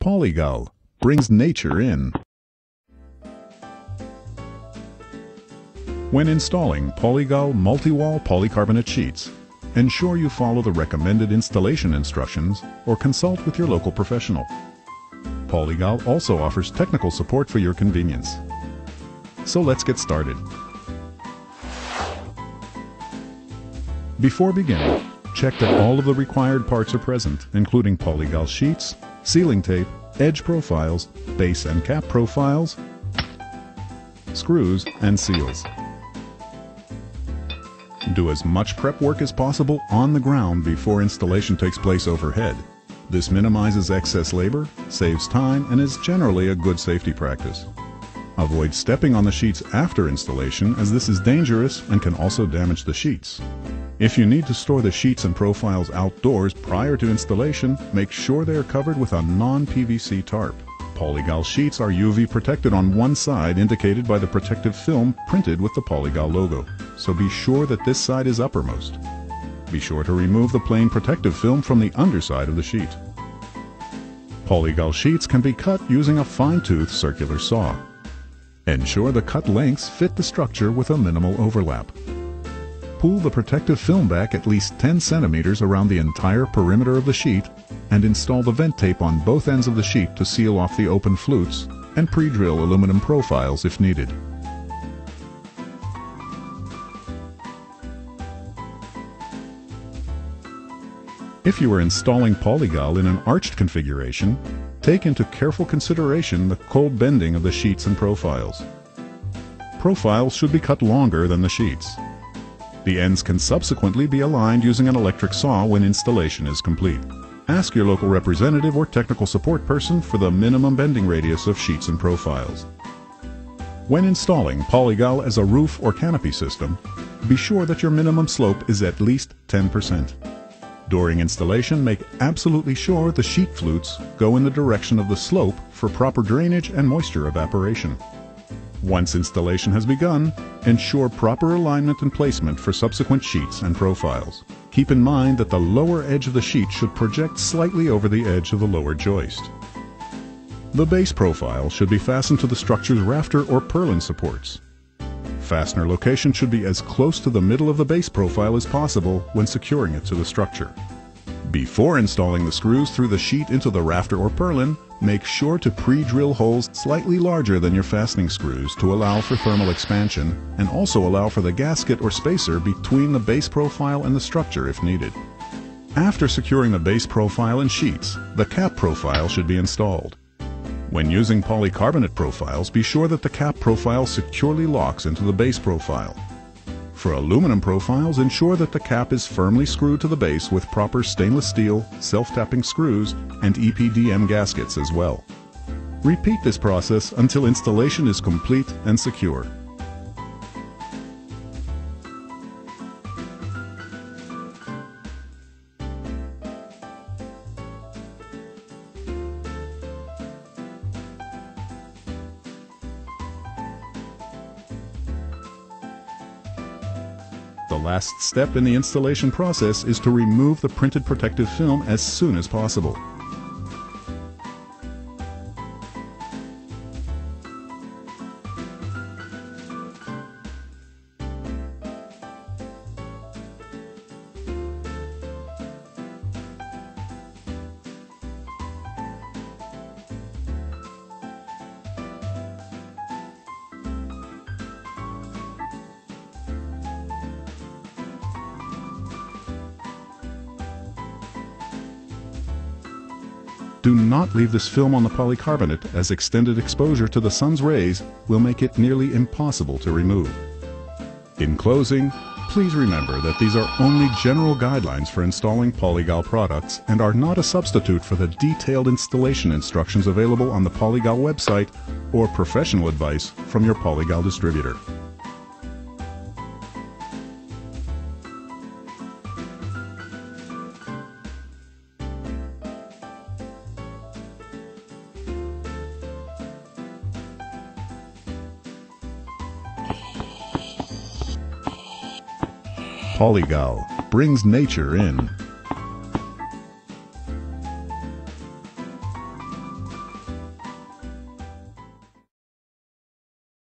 Polygal brings nature in. When installing Polygal multi-wall polycarbonate sheets, ensure you follow the recommended installation instructions or consult with your local professional. Polygal also offers technical support for your convenience. So let's get started. Before beginning, check that all of the required parts are present, including Polygal sheets, sealing tape, edge profiles, base and cap profiles, screws, and seals. Do as much prep work as possible on the ground before installation takes place overhead. This minimizes excess labor, saves time, and is generally a good safety practice. Avoid stepping on the sheets after installation, as this is dangerous and can also damage the sheets. If you need to store the sheets and profiles outdoors prior to installation, make sure they are covered with a non-PVC tarp. Polygal sheets are UV protected on one side, indicated by the protective film printed with the Polygal logo, so be sure that this side is uppermost. Be sure to remove the plain protective film from the underside of the sheet. Polygal sheets can be cut using a fine-tooth circular saw. Ensure the cut lengths fit the structure with a minimal overlap. Pull the protective film back at least 10 centimeters around the entire perimeter of the sheet and install the vent tape on both ends of the sheet to seal off the open flutes and pre-drill aluminum profiles if needed. If you are installing Polygal in an arched configuration, take into careful consideration the cold bending of the sheets and profiles. Profiles should be cut longer than the sheets. The ends can subsequently be aligned using an electric saw when installation is complete. Ask your local representative or technical support person for the minimum bending radius of sheets and profiles. When installing Polygal as a roof or canopy system, be sure that your minimum slope is at least 10%. During installation, make absolutely sure the sheet flutes go in the direction of the slope for proper drainage and moisture evaporation. Once installation has begun, ensure proper alignment and placement for subsequent sheets and profiles. Keep in mind that the lower edge of the sheet should project slightly over the edge of the lower joist. The base profile should be fastened to the structure's rafter or purlin supports. Fastener location should be as close to the middle of the base profile as possible when securing it to the structure. Before installing the screws through the sheet into the rafter or purlin, make sure to pre-drill holes slightly larger than your fastening screws to allow for thermal expansion and also allow for the gasket or spacer between the base profile and the structure if needed. After securing the base profile and sheets, the cap profile should be installed. When using polycarbonate profiles, be sure that the cap profile securely locks into the base profile. For aluminum profiles, ensure that the cap is firmly screwed to the base with proper stainless steel, self-tapping screws, and EPDM gaskets as well. Repeat this process until installation is complete and secure. The last step in the installation process is to remove the printed protective film as soon as possible. Do not leave this film on the polycarbonate, as extended exposure to the sun's rays will make it nearly impossible to remove. In closing, please remember that these are only general guidelines for installing Polygal products and are not a substitute for the detailed installation instructions available on the Polygal website or professional advice from your Polygal distributor. Polygal brings nature in.